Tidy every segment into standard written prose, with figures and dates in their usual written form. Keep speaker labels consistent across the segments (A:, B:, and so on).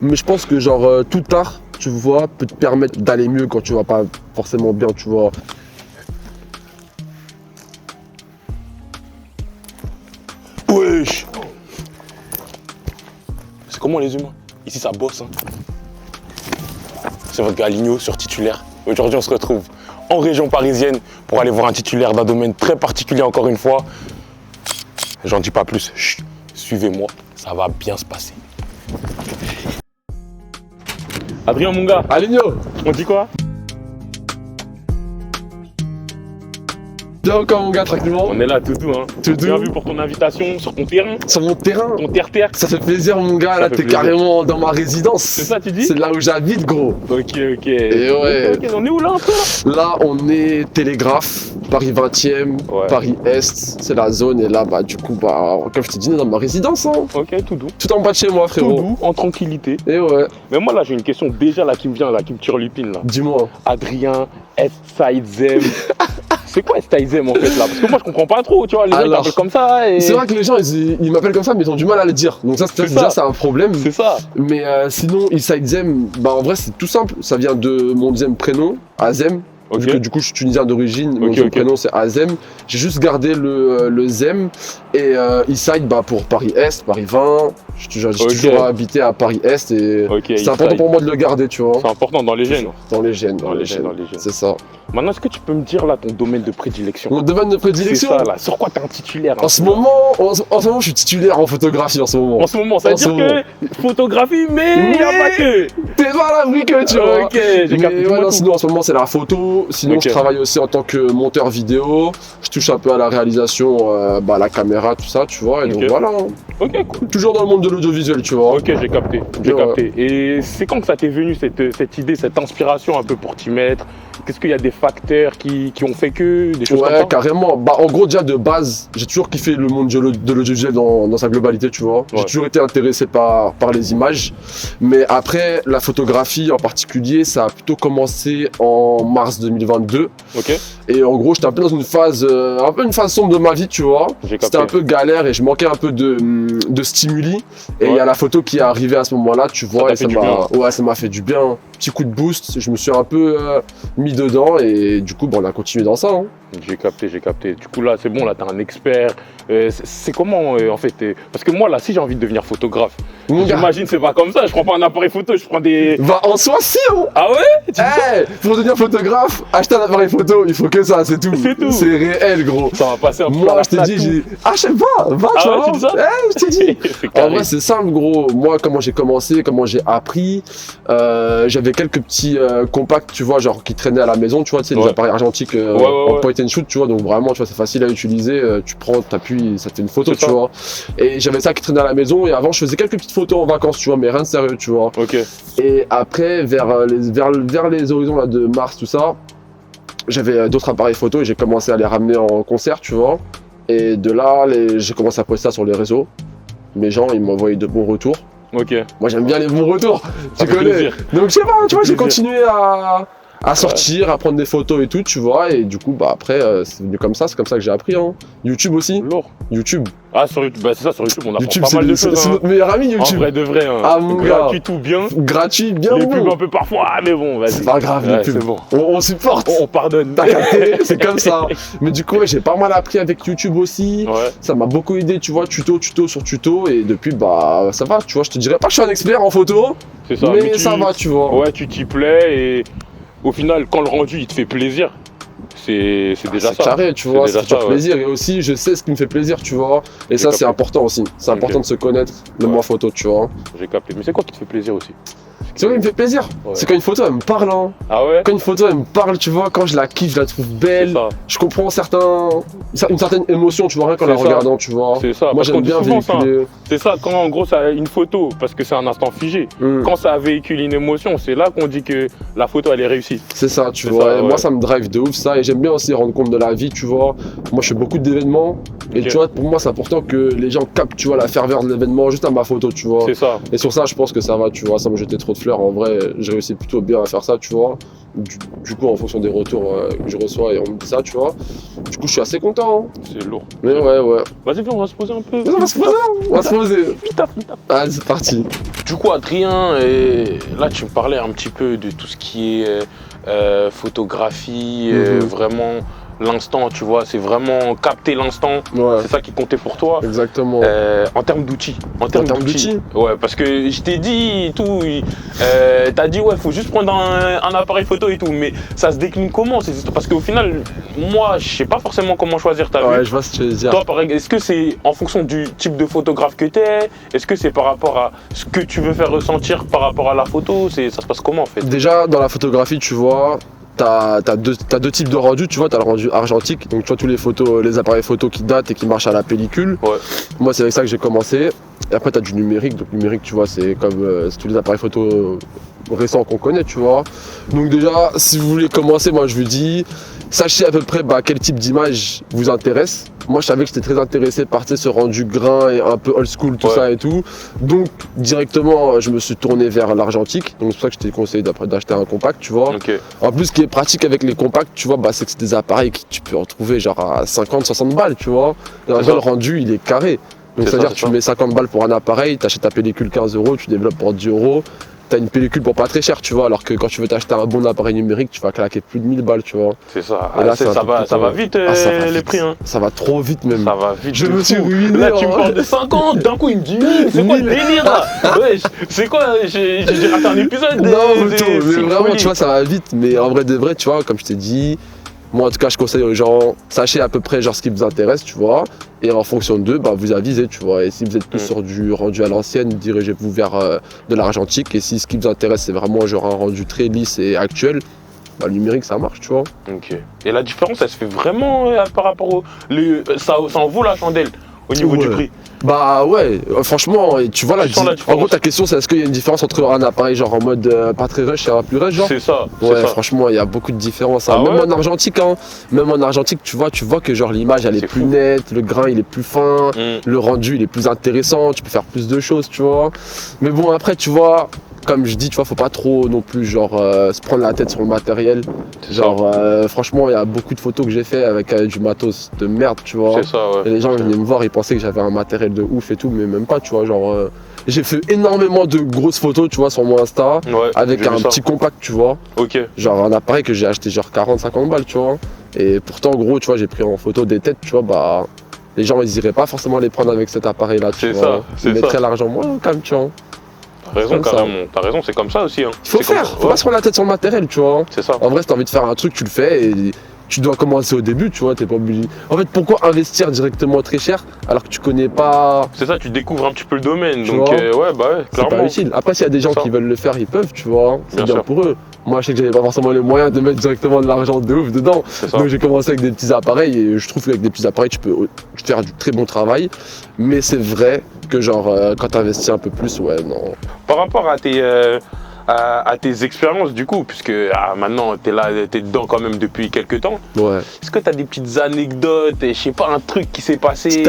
A: Mais je pense que genre tout art, tu vois, peut te permettre d'aller mieux quand tu vas pas forcément bien, tu vois.
B: Wesh. C'est comment les humains? Ici ça bosse, hein. C'est votre gars Ligno sur titulaire. Aujourd'hui on se retrouve en région parisienne pour aller voir un titulaire d'un domaine très particulier encore une fois. J'en dis pas plus. Chut, suivez-moi, ça va bien se passer. Adrien mon gars,
A: Aligno,
B: on dit quoi?
A: bien encore mon gars, tranquillement.
B: On est là, Toudou, hein.
A: Toudou.
B: Bien vu pour ton invitation sur ton terrain.
A: Sur mon terrain.
B: Ton terre-terre.
A: Ça fait plaisir mon gars,
B: Ça
A: là
B: fait
A: t'es
B: plaisir.
A: carrément dans ma résidence.
B: C'est ça tu dis?
A: C'est là où j'habite gros.
B: Ok.
A: Et ouais.
B: Ok, on est où là un peu là?
A: Là on est Télégraphe, Paris 20e,
B: Ouais.
A: Paris Est, c'est la zone et là bah du coup bah comme je t'ai dit on est dans ma résidence hein.
B: Ok, tout doux.
A: Tout en bas de chez moi
B: Tout
A: frérot.
B: doux, en tranquillité.
A: Et ouais,
B: Mais moi là j'ai une question déjà là qui me vient là, qui me turlupine là.
A: dis-moi.
B: Adrien, Estside C'est quoi Estside en fait là? Parce que moi je comprends pas trop, tu vois, les gens ils
A: Alors,
B: t'appellent comme ça et...
A: C'est vrai que les gens ils m'appellent comme ça mais ils ont du mal à le dire. Donc ça
B: C'est
A: déjà
B: ça.
A: c'est un problème.
B: C'est ça.
A: Mais sinon Eastside Zem, bah en vrai c'est tout simple. Ça vient de mon deuxième prénom, Azem.
B: Ok.
A: Vu que du coup je suis tunisien d'origine, mon
B: Ok,
A: deuxième
B: ok.
A: prénom c'est Azem. J'ai juste gardé le Zem et Eastside bah pour Paris Est, Paris 20. J'ai
B: Ok.
A: toujours habité à Paris Est et
B: Ok,
A: c'est
B: Eastside.
A: important pour moi de le garder, tu vois.
B: C'est important dans les gènes.
A: Dans les gènes,
B: Dans les gènes.
A: C'est ça.
B: Maintenant est-ce que tu peux me dire là ton domaine de prédilection?
A: Mon domaine de
B: C'est
A: prédilection.
B: ça là, sur quoi t'es un titulaire?
A: En ce moment, en ce moment, je suis titulaire en photographie en ce moment.
B: En ce moment, ça veut
A: En ce
B: dire que photographie, mais y a
A: Mais-
B: pas que.
A: T'es pas à l'abri que tu vois.
B: Ok, j'ai
A: Mais
B: capté.
A: ouais,
B: Dis-moi
A: non,
B: tout.
A: sinon en ce moment c'est la photo. Sinon
B: Ok.
A: je travaille aussi en tant que monteur vidéo. Je touche un peu à la réalisation, bah, la caméra, tout ça, tu vois. Et donc
B: Ok.
A: voilà. Hein.
B: Ok, cool.
A: Toujours dans le monde de l'audiovisuel, tu vois.
B: Ok, j'ai capté. J'ai
A: Ouais.
B: capté. Et c'est quand que ça t'est venu cette idée, cette inspiration un peu pour t'y mettre? Qu'est-ce qu'il y a des facteurs qui ont fait que des choses comme
A: Ouais,
B: ça?
A: carrément. Bah, en gros, déjà de base, j'ai toujours kiffé le monde de l'audiovisuel dans sa globalité, tu vois. J'ai
B: Ouais.
A: toujours été intéressé par les images. Mais après, la photographie en particulier, ça a plutôt commencé en mars 2022.
B: Ok,
A: Et en gros, j'étais un peu dans une phase, une phase sombre de ma vie, tu vois.
B: j'ai capté.
A: C'était un peu galère et je manquais un peu de stimuli. Et il y
B: Ouais.
A: a la photo qui est arrivée à ce moment-là, tu vois,
B: t'a
A: et
B: fait du
A: ça m'a fait du bien. Petit coup de boost, je me suis un peu mis dedans et du coup, bon, on a continué dans ça. Hein.
B: J'ai capté, j'ai capté. Du coup là, c'est bon, là, t'es un expert. C'est comment en fait parce que moi là, si j'ai envie de devenir photographe,
A: Mon gars,
B: j'imagine c'est pas comme ça. Je prends pas un appareil photo, je prends des.
A: bah, en soi, si, hein.
B: Ah ouais? Tu dis ça?
A: Pour devenir photographe, acheter un appareil photo, il faut que ça, c'est tout.
B: C'est tout.
A: C'est réel, gros.
B: Ça va passer un peu.
A: Moi, je t'ai dit, je sais pas, va,
B: Ah
A: tu
B: ouais,
A: vas
B: tu dis
A: voir.
B: ça?
A: Je t'ai dit.
B: C'est
A: En
B: carré.
A: vrai, c'est simple, gros. Moi, comment j'ai commencé, comment j'ai appris, j'avais quelques petits compacts, tu vois, genre qui traînaient à la maison, tu vois, tu sais, les
B: Ouais.
A: appareils argentiques
B: Ouais,
A: en
B: ouais.
A: point and shoot, tu vois, donc vraiment, tu vois, c'est facile à utiliser. Tu prends, t'appuies, ça te fait une photo,
B: C'est
A: tu
B: ça.
A: vois. Et j'avais ça qui traînait à la maison, et avant, je faisais quelques petites photos en vacances, tu vois, mais rien de sérieux, tu vois.
B: Ok.
A: Et après, vers les horizons là, de mars, tout ça, j'avais d'autres appareils photo et j'ai commencé à les ramener en concert, tu vois. Et de là, j'ai commencé à poster ça sur les réseaux. Mes gens, ils m'envoyaient de bons retours.
B: Ok.
A: Moi, j'aime bien les bons retours,
B: Ça
A: tu
B: fait
A: connais.
B: plaisir.
A: Donc, je sais pas, tu vois, j'ai
B: plaisir.
A: continué à sortir, à prendre des photos et tout, tu vois. Et du coup, bah après, c'est venu comme ça, c'est comme ça que j'ai appris. Hein. YouTube aussi.
B: Lourd.
A: YouTube.
B: Ah sur YouTube, bah c'est ça sur YouTube, on apprend
A: YouTube,
B: pas mal de
A: c'est
B: choses. Hein.
A: notre meilleur ami,
B: En
A: YouTube.
B: vrai de vrai. Hein.
A: Ah, mon gars.
B: Gratuit tout bien.
A: Gratuit, bien
B: Les pubs
A: bon.
B: un peu parfois, ah, mais bon, vas-y.
A: C'est pas grave,
B: Ouais,
A: les pubs.
B: c'est bon.
A: On supporte.
B: On pardonne.
A: T'as capté, c'est comme ça. Mais du coup, ouais, j'ai pas mal appris avec YouTube aussi.
B: Ouais.
A: Ça m'a beaucoup aidé, tu vois, tuto sur tuto. Et depuis, bah, ça va, tu vois. Je te dirais pas que je suis un expert en photo,
B: C'est ça.
A: mais
B: tu-
A: ça va, tu vois.
B: Ouais, tu t'y plais et au final, quand le rendu il te fait plaisir, c'est déjà
A: C'est
B: ça.
A: carré, tu
B: C'est
A: vois,
B: déjà
A: ça fait
B: ça, ouais.
A: plaisir. Et aussi, je sais ce qui me fait plaisir, tu vois. Et ça,
B: capté.
A: c'est important aussi. C'est important
B: Ok.
A: de se connaître, le
B: Ouais.
A: moi photo, tu vois.
B: J'ai capté. Mais c'est quoi qui te fait plaisir aussi?
A: Tu vois, il me fait plaisir.
B: Ouais.
A: C'est quand une photo, elle me parle, hein.
B: Ah ouais?
A: Quand une photo, elle me parle, tu vois, quand je la kiffe, je la trouve
B: C'est
A: belle.
B: ça.
A: Je comprends une certaine émotion, tu vois, rien qu'en la
B: C'est ça.
A: regardant, tu vois.
B: C'est ça.
A: Moi,
B: parce qu'on
A: j'aime
B: dit
A: bien
B: souvent ça.
A: véhiculer.
B: C'est ça, quand en gros ça a une photo, parce que c'est un instant figé.
A: Mm.
B: Quand ça véhicule une émotion, c'est là qu'on dit que la photo elle est réussie.
A: C'est ça, tu
B: C'est
A: vois.
B: ça,
A: Et
B: ouais.
A: moi, ça me drive de ouf, ça. Et j'aime bien aussi rendre compte de la vie, tu vois. Moi, je fais beaucoup d'événements. Et
B: Ok.
A: tu vois, pour moi, c'est important que les gens captent, tu vois, la ferveur de l'événement juste à ma photo, tu vois.
B: C'est ça.
A: Et sur ça, je pense que ça va, tu vois, sans me jeter trop de fleurs. En vrai, j'ai réussi plutôt bien à faire ça, tu vois. Du coup, en fonction des retours que je reçois, et on me dit ça, tu vois. Du coup, je suis assez content. Hein.
B: C'est lourd.
A: Mais ouais.
B: Vas-y, viens, on va se poser un peu.
A: Mais on va se poser, on va se poser.
B: Vite, vite.
A: Allez, c'est parti.
B: Du coup, Adrien, là, tu me parlais un petit peu de tout ce qui est photographie, vraiment l'instant, tu vois, c'est vraiment capter l'instant, c'est ça qui comptait pour toi.
A: Exactement.
B: En termes d'outils.
A: En termes d'outils.
B: Ouais, parce que je t'ai dit tout, t'as dit ouais, faut juste prendre un appareil photo et tout, mais ça se décline comment? Parce qu'au final, moi, je sais pas forcément comment choisir, t'as vu?
A: Ouais, je vois ce que tu veux dire.
B: Toi, par exemple, est-ce que c'est en fonction du type de photographe que t'es? Est-ce que c'est par rapport à ce que tu veux faire ressentir par rapport à la photo? Ça se passe comment en fait?
A: Déjà, dans la photographie, tu vois, t'as deux types de rendu, tu vois, t'as le rendu argentique, donc tu vois tous les appareils photo qui datent et qui marchent à la pellicule.
B: Ouais.
A: Moi c'est avec ça que j'ai commencé. Et après t'as du numérique, donc numérique tu vois c'est comme c'est tous les appareils photo récents qu'on connaît, tu vois. Donc déjà si vous voulez commencer, moi je vous dis, sachez à peu près quel type d'image vous intéresse. Moi je savais que j'étais très intéressé par ce rendu grain et un peu old school, tout ça et tout. Donc directement je me suis tourné vers l'argentique. Donc c'est pour ça que je t'ai conseillé d'acheter un compact, tu vois.
B: Okay.
A: En plus ce qui est pratique avec les compacts, tu vois, c'est que c'est des appareils que tu peux retrouver genre à 50-60 balles, tu vois. Et en fait, le rendu il est carré. Donc c'est-à-dire que tu mets 50 balles pour un appareil, t'achètes ta pellicule 15 €, tu développes pour 10 €. T'as une pellicule pour pas très cher, tu vois, alors que quand tu veux t'acheter un bon appareil numérique, tu vas claquer plus de 1000 balles, tu vois.
B: C'est ça.
A: Et là,
B: ça va vite, les prix. Hein.
A: Ça va trop vite même.
B: Ça va vite.
A: Je me suis ruiné.
B: Là, tu me parles de 50, d'un coup, il me dit 1000. C'est quoi le délire là? Ouais, c'est quoi? J'ai raté un épisode.
A: Non, mais vraiment, tu vois, ça va vite. Mais en vrai de vrai, tu vois, comme je t'ai dit, moi en tout cas, je conseille aux gens, sachez à peu près genre ce qui vous intéresse, tu vois. Et en fonction d'eux, vous avisez, tu vois. Et si vous êtes plus sur du rendu à l'ancienne, dirigez-vous vers de l'argentique. Et si ce qui vous intéresse, c'est vraiment genre un rendu très lisse et actuel, le numérique, ça marche, tu vois.
B: Ok. Et la différence, elle se fait vraiment par rapport au... ça en vaut la chandelle au niveau du prix?
A: Bah ouais, franchement, tu vois en gros ta question c'est est-ce qu'il y a une différence entre un appareil genre en mode pas très rush et un plus rush genre?
B: C'est ça.
A: Ouais, franchement il y a beaucoup de différences. Hein. Même en argentique, tu vois que genre l'image elle est plus nette, le grain il est plus fin, le rendu il est plus intéressant, tu peux faire plus de choses, tu vois. Mais bon après tu vois, comme je dis, tu vois, faut pas trop non plus genre se prendre la tête sur le matériel. Genre franchement il y a beaucoup de photos que j'ai fait avec du matos de merde, tu vois.
B: C'est ça, ouais.
A: Et les gens venaient me voir, ils pensaient que j'avais un matériel de ouf et tout, mais même pas, tu vois, genre j'ai fait énormément de grosses photos, tu vois, sur mon Insta, avec un petit compact, tu vois.
B: Ok.
A: Genre un appareil que j'ai acheté genre 40-50 balles, tu vois. Et pourtant, gros, tu vois, j'ai pris en photo des têtes, tu vois, les gens ils iraient pas forcément les prendre avec cet appareil là, tu vois. Ils mettraient l'argent moins quand même, tu vois.
B: T'as raison, carrément. T'as raison, c'est comme ça aussi. Hein.
A: Faut pas se prendre la tête sur le matériel, tu vois.
B: C'est ça.
A: En vrai, si t'as envie de faire un truc, tu le fais et tu dois commencer au début, tu vois, t'es pas obligé. En fait, pourquoi investir directement très cher alors que tu connais pas.
B: C'est ça, tu découvres un petit peu le domaine, donc
A: ouais,
B: clairement.
A: C'est pas utile. Après, s'il y a des gens qui veulent le faire, ils peuvent, tu vois, c'est bien pour eux. Moi, je sais que j'avais pas forcément les moyens de mettre directement de l'argent de ouf dedans. Donc, j'ai commencé avec des petits appareils et je trouve qu'avec des petits appareils, tu peux faire du très bon travail. Mais c'est vrai que, genre, quand t'investis un peu plus, ouais, non.
B: Par rapport à tes expériences du coup, puisque maintenant t'es dedans quand même depuis quelques temps.
A: Ouais.
B: Est-ce que t'as des petites anecdotes et je sais pas, un truc qui s'est passé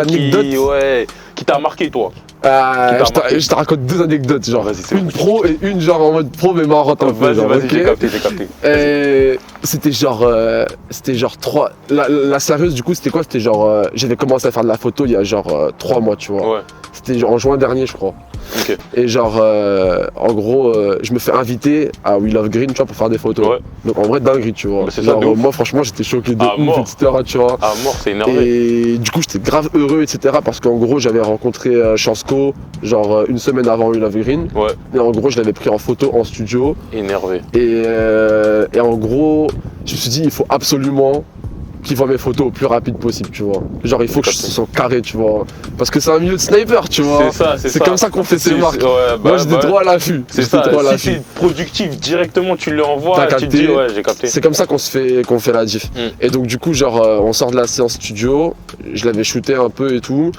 B: qui t'a marqué toi?
A: Je te raconte deux anecdotes, genre une pro et une genre en mode pro mais marrante un peu.
B: Vas-y, j'ai capté.
A: C'était genre 3. La sérieuse du coup c'était quoi? C'était genre j'avais commencé à faire de la photo il y a genre 3 mois, tu vois.
B: Ouais.
A: C'était genre en juin dernier je crois.
B: Okay.
A: Et genre en gros je me fais inviter à We Love Green, tu vois, pour faire des photos. Ouais. Donc en vrai dinguerie, tu vois. Genre moi franchement j'étais choqué de ouf, etc. Tu vois.
B: À mort, c'est énervé.
A: Et du coup j'étais grave heureux, etc. Parce qu'en gros j'avais rencontré Chansco genre une semaine avant We Love Green.
B: Ouais.
A: Et en gros je l'avais pris en photo en studio.
B: Énervé.
A: Et en gros je me suis dit il faut absolument qui voit mes photos au plus rapide possible, tu vois. Genre il faut que je sois carré, tu vois. Parce que c'est un milieu de sniper, tu vois. C'est comme ça qu'on fait ses marques. Moi j'étais trop à l'affût.
B: C'est ça, si c'est productif, directement tu lui envoies, tu te dis ouais j'ai capté.
A: C'est comme ça qu'on fait la diff. Et donc du coup genre on sort de la séance studio, je l'avais shooté un peu et tout.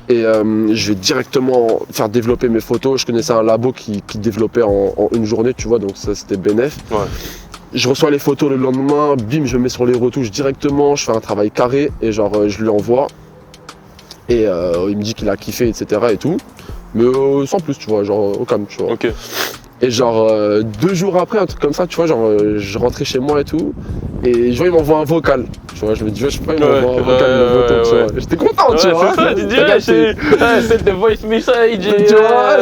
A: Et je vais directement faire développer mes photos. Je connaissais un labo qui développait en une journée, tu vois, donc ça c'était bénef.
B: Ouais.
A: Je reçois les photos le lendemain, bim, je mets sur les retouches directement, je fais un travail carré et genre je lui envoie. Et il me dit qu'il a kiffé, etc. et tout. Mais sans plus, tu vois, genre au calme, tu vois.
B: Okay.
A: Et genre 2 jours après, un truc comme ça, tu vois, genre je rentrais chez moi et tout. Et je vois, il m'envoie un vocal. Tu vois, je me dis, je sais pas, il m'envoie un vocal, une photo, tu vois. J'étais content, tu vois.
B: C'est ça, tu dis, c'est the voice message.
A: Tu vois.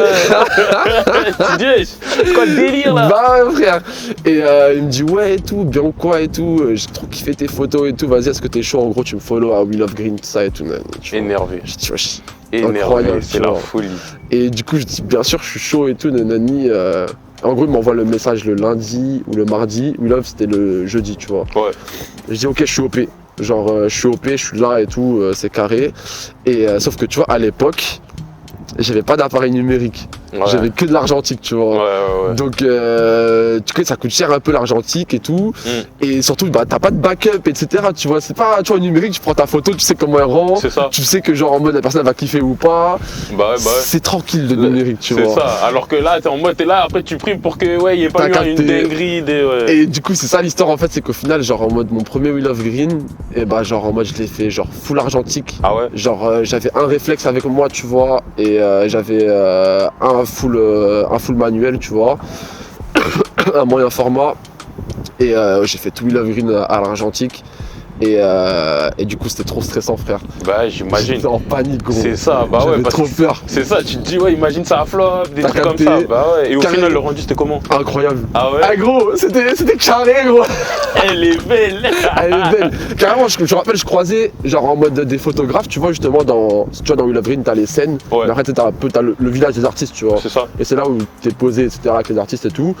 B: Tu dis, c'est quoi le délire là?
A: Bah ouais, frère. Et il me dit, ouais, et tout, bien quoi et tout. J'ai trop kiffé tes photos et tout. Vas-y, est-ce que t'es chaud? En gros, tu me follow à We Love Green, tout ça et tout.
B: Énervé.
A: Je dis, wesh.
B: Énervé, c'est la folie.
A: Et du coup, je dis, bien sûr, je suis chaud et tout, nanani. En gros, il m'envoie le message le lundi ou le mardi. We Love, c'était le jeudi, tu vois.
B: Ouais.
A: Je dis, ok, je suis OP. Genre, je suis OP, je suis là et tout, c'est carré. Et sauf que, tu vois, à l'époque, j'avais pas d'appareil numérique.
B: Ouais.
A: J'avais que de l'argentique, tu vois.
B: Ouais.
A: Donc, tu sais, ça coûte cher un peu l'argentique et tout. Et surtout, bah, t'as pas de backup, etc. Tu vois, c'est pas, tu vois, numérique, tu prends ta photo, tu sais comment elle rend.
B: C'est ça.
A: Tu sais que, genre, en mode, la personne elle va kiffer ou pas.
B: Bah ouais.
A: C'est tranquille le numérique, tu vois.
B: C'est ça. Alors que là, t'es en mode, t'es là, après tu primes pour que, ouais, il y ait pas eu une dinguerie.
A: Et du coup, c'est ça l'histoire, en fait, c'est qu'au final, genre, en mode, mon premier We Love Green, et bah, genre, en mode, je l'ai fait, genre, full argentique.
B: Ah ouais?
A: Genre, j'avais un réflexe avec moi, tu vois, et j'avais un full manuel, tu vois, un moyen format, et j'ai fait tout We Love Green à l'argentique. Et du coup, c'était trop stressant, frère.
B: Bah, j'imagine.
A: J'étais en panique, gros.
B: C'est ça, bah ouais.
A: J'avais trop peur.
B: C'est ça, tu te dis, ouais, imagine ça à flop, des trucs comme ça. Bah ouais. Et au final, le rendu, c'était comment?
A: Incroyable.
B: Ah ouais?
A: Ah, gros, c'était carré, gros.
B: Elle est belle.
A: Elle est belle. Carrément, je me rappelle, je croisais, genre en mode des photographes, tu vois, justement, dans We Love Green, t'as les scènes.
B: Ouais.
A: Mais après, t'as le village des artistes, tu vois.
B: C'est ça.
A: Et c'est là où t'es posé, etc., avec les artistes et tout.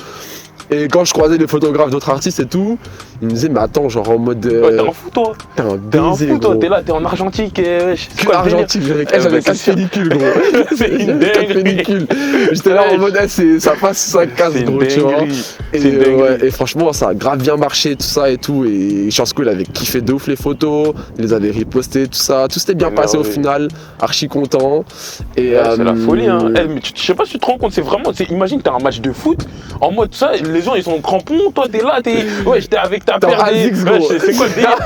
A: Et quand je croisais les photographes d'autres artistes et tout, ils me disaient, mais attends, genre en mode.
B: Ouais, t'es un fou, toi.
A: T'es un
B: T'es un
A: baiser,
B: fou, toi.
A: gros.
B: T'es là, t'es en argentique.
A: Que argentique, j'avais 4 pellicules, gros.
B: C'est une
A: J'avais 4 pellicules. J'étais là en mode, ça passe, ça casse, gros, tu vois. Et franchement, ça a grave bien marché, tout ça et tout. Et Chance il avait kiffé de ouf les photos, il les avait repostées, tout ça. Tout s'était bien passé au final, archi content. Et
B: c'est la folie, hein. Mais je sais pas si tu te rends compte, c'est vraiment. Imagine, t'as un match de foot, en mode ça, les gens ils sont crampons, toi t'es là, j'étais avec ta paire des. C'est quoi le délire?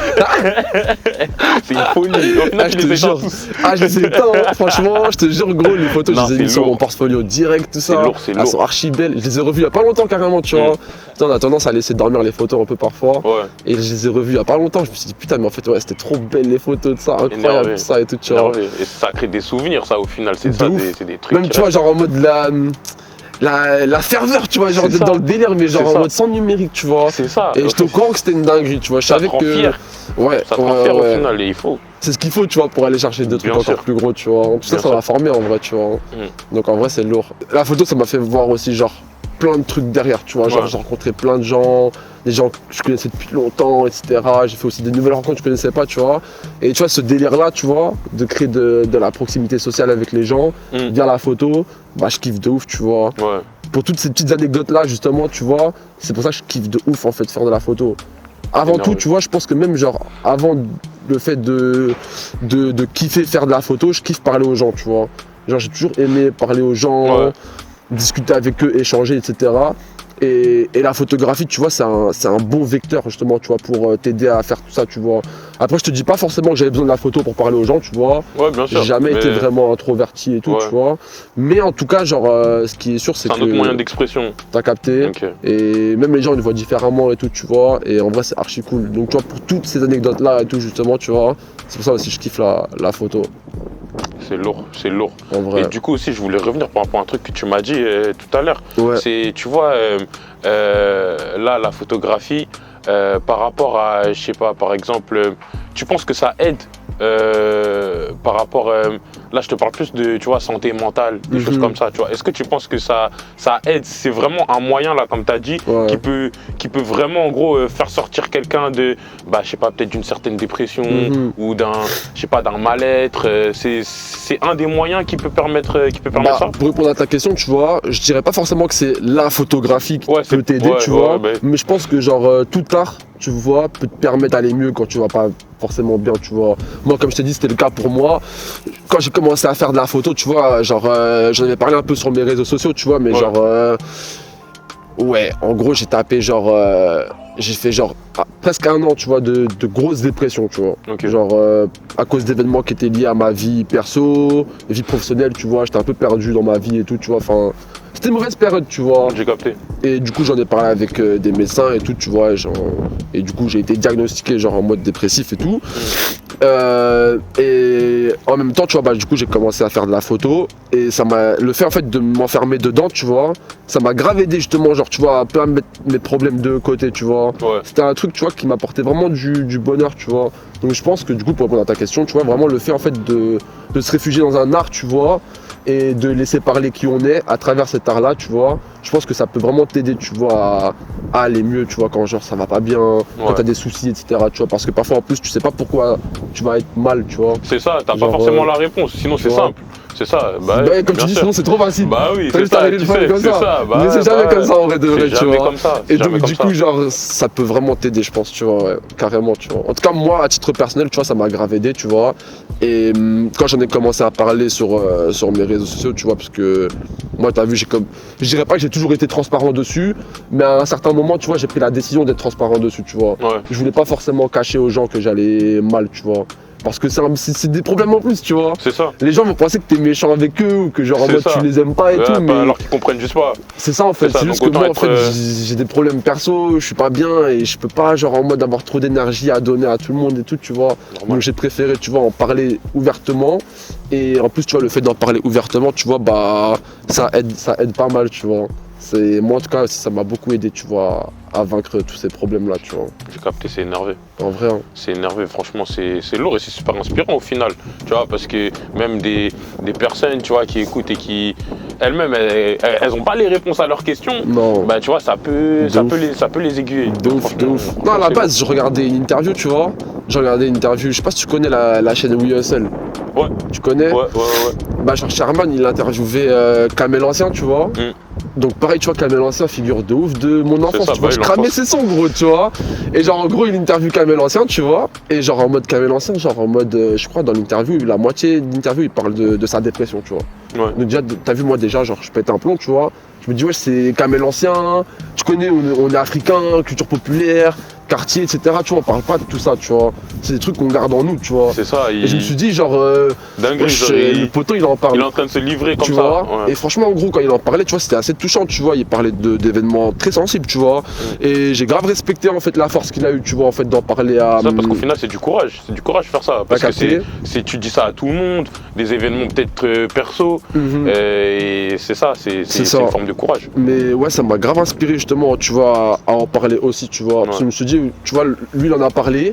B: C'est une folie. Au final, tu les éteins tous.
A: Ah, je les éteins, franchement, je te jure, gros, les photos, je les ai mis sur mon portfolio direct, tout ça.
B: C'est lourd.
A: Elles sont archi belles. Je les ai revues il y a pas longtemps, carrément, tu vois. On a tendance à laisser dormir les photos un peu parfois.
B: Ouais.
A: Et je les ai revues il y a pas longtemps. Je me suis dit, putain, mais en fait, ouais, c'était trop belle les photos de ça, incroyable, tout ça et tout, tu vois.
B: Et ça crée des souvenirs, ça, au final, c'est ça, c'est des trucs.
A: Même, tu vois, genre en mode la ferveur, tu vois, genre d'être dans le délire, mais genre en mode sans numérique, tu vois.
B: C'est ça.
A: Et j'étais au courant que c'était une dinguerie, tu vois. Je savais que.
B: Fier.
A: Ouais,
B: ça te rend fier au final, et il faut.
A: C'est ce qu'il faut, tu vois, pour aller chercher des trucs encore plus gros, tu vois. Tout ça, ça m'a formé en vrai, tu vois. Donc en vrai, c'est lourd. La photo, ça m'a fait voir aussi, genre, plein de trucs derrière, tu vois. Genre, j'ai rencontré plein de gens, des gens que je connaissais depuis longtemps, etc. J'ai fait aussi des nouvelles rencontres que je connaissais pas, tu vois. Et tu vois, ce délire-là, tu vois, de créer de la proximité sociale avec les gens, via la photo, bah, je kiffe de ouf, tu vois.
B: Ouais.
A: Pour toutes ces petites anecdotes-là, justement, tu vois, c'est pour ça que je kiffe de ouf, en fait, faire de la photo. Avant tout, tu vois, je pense que même, genre, avant le fait de kiffer faire de la photo, je kiffe parler aux gens, tu vois. Genre, j'ai toujours aimé parler aux gens, discuter avec eux, échanger, etc. Et la photographie, tu vois, c'est un bon vecteur, justement, tu vois, pour t'aider à faire tout ça, tu vois. Après, je te dis pas forcément que j'avais besoin de la photo pour parler aux gens, tu vois.
B: Ouais, bien sûr.
A: J'ai jamais été vraiment introverti et tout, tu vois. Mais en tout cas, genre, ce qui est sûr, c'est que.
B: C'est un autre moyen d'expression.
A: T'as capté.
B: Okay.
A: Et même les gens, ils le voient différemment et tout, tu vois. Et en vrai, c'est archi cool. Donc, tu vois, pour toutes ces anecdotes-là et tout, justement, tu vois, c'est pour ça aussi que je kiffe la photo.
B: C'est lourd, c'est lourd.
A: En vrai.
B: Et du coup aussi, je voulais revenir par rapport à un truc que tu m'as dit tout à l'heure.
A: Ouais.
B: C'est, tu vois, là, la photographie, par rapport à, je sais pas, par exemple, tu penses que ça aide par rapport, là je te parle plus de, tu vois, santé mentale, des choses comme ça, tu vois. Est-ce que tu penses que ça aide? C'est vraiment un moyen, là, comme tu as dit, qui peut vraiment, en gros, faire sortir quelqu'un de, bah, je sais pas, peut-être d'une certaine dépression ou d'un, je sais pas, d'un mal-être. C'est un des moyens qui peut permettre ça.
A: Pour répondre à ta question, tu vois, je dirais pas forcément que c'est la photographie qui peut t'aider, tu vois, mais je pense que genre tout art, tu vois, peut te permettre d'aller mieux quand tu vas pas forcément bien, tu vois. Moi, comme je t'ai dit, c'était le cas pour moi. Quand j'ai commencé à faire de la photo, tu vois, genre, j'en avais parlé un peu sur mes réseaux sociaux, tu vois, mais genre, ouais, en gros, j'ai tapé genre, j'ai fait genre presque un an, tu vois, de grosses dépressions, tu vois.
B: Ok.
A: Genre à cause d'événements qui étaient liés à ma vie perso, vie professionnelle, tu vois, j'étais un peu perdu dans ma vie et tout, tu vois. Enfin, c'était une mauvaise période, tu vois.
B: J'ai capté.
A: Et du coup, j'en ai parlé avec des médecins et tout, tu vois. Et du coup, j'ai été diagnostiqué genre en mode dépressif et tout. Et en même temps, tu vois, bah, du coup, j'ai commencé à faire de la photo. Et le fait en fait de m'enfermer dedans, tu vois, ça m'a grave aidé justement, genre, tu vois, un peu à mettre mes problèmes de côté, tu vois.
B: Ouais.
A: C'était un truc, tu vois, qui m'apportait vraiment du bonheur, tu vois. Donc je pense que du coup, pour répondre à ta question, tu vois, vraiment le fait en fait de se réfugier dans un art, tu vois, et de laisser parler qui on est à travers cet art-là, tu vois, je pense que ça peut vraiment t'aider, tu vois, à aller mieux, tu vois, quand genre ça va pas bien, quand t'as des soucis, etc., tu vois, parce que parfois en plus, tu sais pas pourquoi tu vas être mal, tu vois.
B: C'est ça, t'as pas
A: Genre,
B: forcément la réponse, sinon c'est
A: vois.
B: simple. C'est ça,
A: Bah, comme tu dis, sinon c'est trop facile.
B: Bah oui,
A: T'as
B: c'est
A: juste
B: ça,
A: arrêté de
B: tu
A: faire
B: sais,
A: comme
B: c'est
A: ça.
B: ça.
A: Mais c'est jamais comme ça en vrai de vrai,
B: C'est
A: tu
B: jamais
A: vois.
B: comme ça.
A: Et
B: c'est jamais
A: donc
B: comme
A: du
B: ça.
A: coup, genre, ça peut vraiment t'aider, je pense, tu vois, ouais, carrément, tu vois. En tout cas, moi, à titre personnel, tu vois, ça m'a grave aidé, tu vois. Et quand j'en ai commencé à parler sur mes réseaux sociaux, tu vois, parce que moi, t'as vu, je dirais pas que j'ai toujours été transparent dessus, mais à un certain moment, tu vois, j'ai pris la décision d'être transparent dessus, tu vois.
B: Ouais.
A: Je voulais pas forcément cacher aux gens que j'allais mal, tu vois. Parce que c'est des problèmes en plus, tu vois.
B: C'est ça.
A: Les gens vont penser que t'es méchant avec eux ou que genre en
B: C'est
A: mode
B: ça.
A: tu les aimes pas et
B: Ouais,
A: tout, mais
B: alors qu'ils comprennent juste pas.
A: c'est ça en fait.
B: C'est ça,
A: C'est juste
B: donc
A: que moi en
B: autant
A: fait
B: être,
A: j'ai des problèmes perso, je suis pas bien et je peux pas genre en mode avoir trop d'énergie à donner à tout le monde et tout, tu vois.
B: Normal.
A: Donc j'ai préféré, tu vois, en parler ouvertement. Et en plus, tu vois, le fait d'en parler ouvertement, tu vois, bah ça aide pas mal, tu vois. Moi en tout cas, ça m'a beaucoup aidé, tu vois, à vaincre tous ces problèmes là, tu vois.
B: J'ai capté, c'est énervé.
A: En vrai, hein.
B: C'est énervé, franchement, c'est lourd et c'est super inspirant au final. Tu vois, parce que même des personnes, tu vois, qui écoutent et qui, elles-mêmes, elles ont pas les réponses à leurs questions.
A: Non.
B: Bah, tu vois, ça peut les aiguiller.
A: De ouf,
B: Franchement,
A: de ouf. Non, à la
B: c'est
A: base, je regardais une interview, tu vois. Je regardais une interview, je sais pas si tu connais la chaîne We Hustle.
B: Ouais.
A: Tu connais?
B: Ouais.
A: Bah, genre Sherman, il interviewait Kamel Ancien, tu vois. Donc, pareil, tu vois, Kamel Ancien, figure de ouf de mon enfance.
B: ça,
A: Tu vois,
B: bah,
A: je cramais ses sons, gros, tu vois. Et genre, en gros, il interviewe Kamel Ancien, tu vois. Et genre, en mode Kamel Ancien, genre, en mode, je crois, dans l'interview, la moitié de l'interview, il parle de sa dépression, tu vois.
B: Ouais.
A: Donc, déjà, t'as vu, moi, déjà, genre, je pète un plomb, tu vois. Je me dis, ouais, c'est Kamel Ancien, tu connais, on est africain, culture populaire, quartier, etc. Tu vois, on parle pas de tout ça, tu vois. C'est des trucs qu'on garde en nous, tu vois.
B: C'est ça.
A: Et je me suis dit, genre,
B: dingue,
A: le poteau, il en parle.
B: il est en train de se livrer comme
A: Tu
B: ça.
A: vois,
B: Ouais.
A: et franchement, en gros, quand il en parlait, tu vois, c'était assez touchant, tu vois. Il parlait d'événements très sensibles, tu vois. Et j'ai grave respecté, en fait, la force qu'il a eu, tu vois, en fait, d'en parler à.
B: Ça, parce qu'au final, c'est du courage. C'est du courage de faire ça. Parce que tu dis ça à tout le monde, des événements peut-être perso. Et c'est ça, c'est une forme de courage.
A: Mais ouais, ça m'a grave inspiré, justement, tu vois, à en parler aussi, tu vois. Parce que je me suis dit, tu vois, lui, il en a parlé,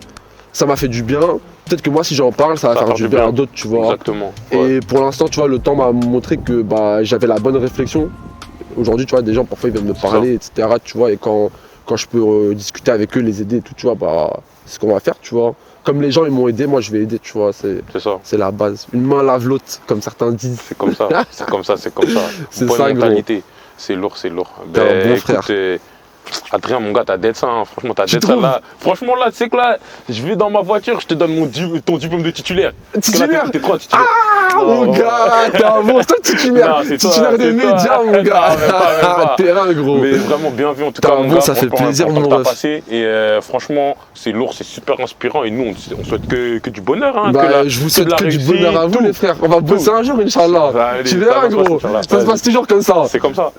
A: ça m'a fait du bien. Peut-être que moi, si j'en parle, ça va faire du bien à d'autres, tu vois.
B: Exactement.
A: Et pour l'instant, tu vois, le temps m'a montré que bah, j'avais la bonne réflexion. Aujourd'hui, tu vois, des gens, parfois, ils viennent me parler, etc., tu vois, et quand je peux discuter avec eux, les aider et tout, tu vois, bah, c'est ce qu'on va faire, tu vois. Comme les gens, ils m'ont aidé, moi, je vais aider, tu vois, c'est la base. Une main lave l'autre, comme certains disent.
B: C'est comme ça, c'est comme ça.
A: C'est
B: bonne
A: ça,
B: mentalité. C'est lourd.
A: T'es un bon
B: Écoute,
A: frère.
B: Adrien, mon gars, t'as d'être ça, hein. Franchement, t'as
A: Tu
B: d'être ça
A: trouves
B: là. Franchement, là, tu sais que là, je vais dans ma voiture, je te donne ton diplôme de titulaire.
A: Titulaire?
B: T'es trop titulaire.
A: Ah, mon gars, t'es un bon, c'est toi le titulaire.
B: Non, c'est toi,
A: Titulaire des médias, mon gars.
B: Non, même pas.
A: Terrain, gros.
B: Mais vraiment bien vu en tout
A: T'es
B: cas,
A: un
B: mon
A: bon,
B: gars.
A: ça fait
B: Franchement,
A: plaisir,
B: content
A: mon
B: que t'as
A: ref.
B: passé. Et franchement, c'est lourd, c'est super inspirant. Et nous, on souhaite que du bonheur. Hein,
A: Bah, je vous souhaite que du bonheur à vous, les frères. On va bosser un jour, Inch'Allah.
B: Allez,
A: Tu verras,
B: ça va se
A: gros.
B: passer, Inch'Allah.
A: Ça se passe toujours comme ça.
B: C'est comme ça.